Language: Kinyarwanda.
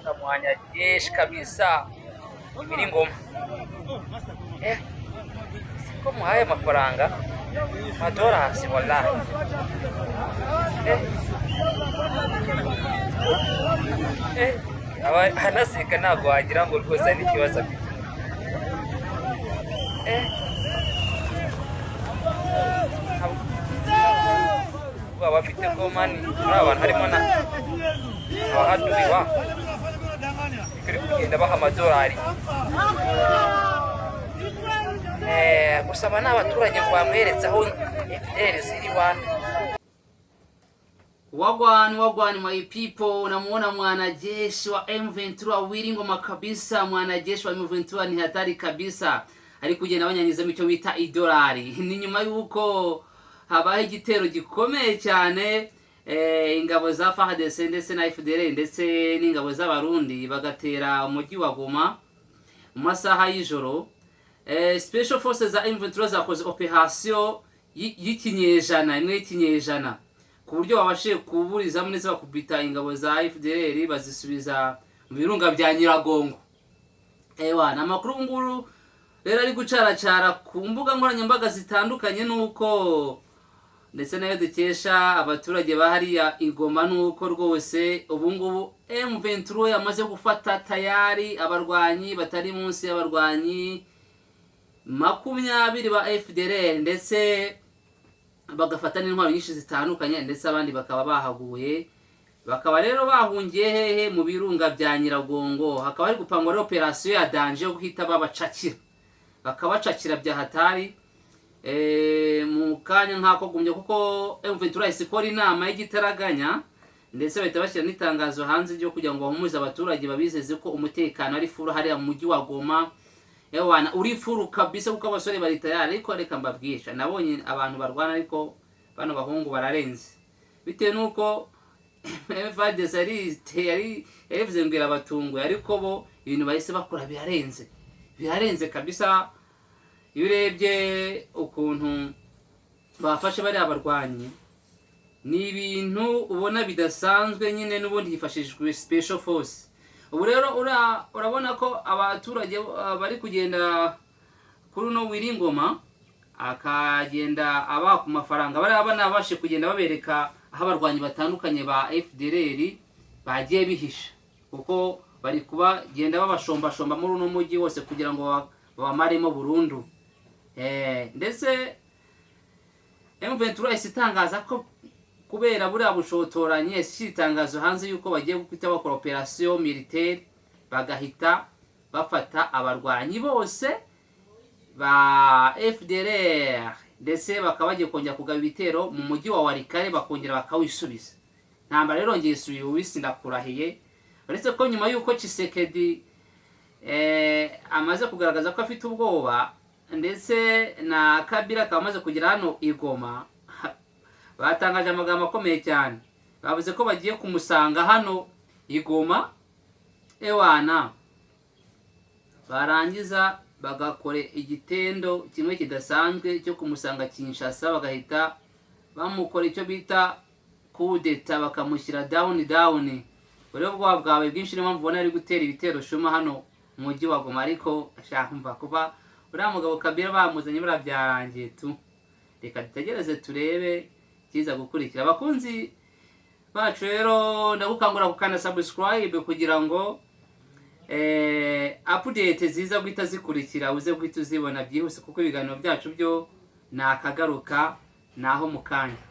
na mwanajeshi kabisa ibiri ngoma. Siko muhaye amafaranga madorasi wallahi. Anaseka ntabwo wagira ngo rwose ni ikibazo afite. Baba bafite komani muri abantu harimo na abahaduriwa bikiri kugenda baha amadolari. Gusaba n'abaturage ngo bamweretse aho FDL ziri wana. Wagwani my people, namuona mwanajeshi wa M23 Willy Ngoma kabisa. Mwanajeshi wa M23 ni hatari kabisa, ari kugenda abanyanyizamo icyo bita idolari. Ni nyuma yuko habaye igitero gikomeye cyane, ingabo za FARDC ndetse na FDL ndetse n'ingabo z'abarundi bagatera umujyi wa Goma mu masaha y'ijoro. Special forces za M23 zakoze operation y'ikinyejana, imwe y'ikinyejana, ku buryo babashe kuburizamo neza bakubita ingabo za FDL bazisubiza mu birunga bya Nyiragongo. Amakuru nguru rero ari gucaracara ku mbuga nkoranyambaga zitandukanye, nuko ndetse nayo dukesha abaturage bahariya Igoma, nuko rwose ubungubu M23 yamaze gufata tayari abarwanyi batari munsi y'abarwanyi 20 ba FDL, ndetse bagafata n'intwaro nyinshi zitandukanye, ndetse abandi bakaba bahaguye, bakaba rero bahungiye hehe mu birunga bya Nyiragongo. Hakaba ari gupangwa rero operation ya danger yo guhita babacakira, bakabacakira bya hatari mu kanya nkako gumye, kuko M23 isikora inama y'igitaraganya, ndetse bahita bashyira n'itangazo hanze ryo kugira ngo bahumuze abaturage babizeze ko umutekano ari furu hariya mu mujyi wa Goma. Uri furu kabisa, kuko abasore bari tayari. Ariko reka mbabwisha, nabonye abantu barwana, ariko bano bahungu bararenze, bitewe nuko FARDC yari yavuze ngo irabatunguye, ariko bo ibintu bahise bakora birarenze kabisa. Iyo urebye ukuntu bafashe bari abarwanyi, ni ibintu ubona bidasanzwe nyine, n'ubundi hifashishijwe special force. Ubu rero urabona ko abaturage bari kugenda kuri uno Willy Ngoma, akagenda abaha ku mafaranga. Bari nabashe kugenda babereka aho abarwanyi batandukanye ba FDL bagiye bihisha, kuko bari kubagenda babashomba muri uno mujyi wose kugira ngo babamaremo burundu. Ndetse M23 isitangaza ko kubera buriya bushotoranye, itangazo hanze yuko bagiye gukwita bakora operation militaire, bagahita bafata abarwanyi bose ba FDL, ndetse bakaba bagiye kongera kugaba ibitero mu mujyi wa Walikale, bakongera bakawisubiza. Ntambara rero ngiye subiye ubisi, ndakurahiye. Uretse ko nyuma yuko Tshisekedi amaze kugaragaza ko afite ubwoba, ndetse na Kabila akaba amaze kugera hano Igoma, batangaje amagambo akomeye cyane. Bavuze ko bagiye kumusanga hano Igoma, barangiza bagakore igitendo kimwe kidasanzwe cyo kumusanga Kinshasa, bagahita bamukora icyo bita kudeta, bakamushyira down. Rero bwawe bwinshi niyo mpamvu ubona ari gutera ibitero shuma hano mu mujyi wa Goma. Ariko ashaka mva kuba uriya mugabo Kabila bamuzanye byarangiye tu. Reka dutegereze turebe kiza gukurikira. Abakunzi bacu rero ndagukangura gukanda subscribe kugira ngo update ziza guhita zikurikira, uze guhita uzibona byihuse, kuko ibiganiro byacu byo nakagaruka naho mukanya.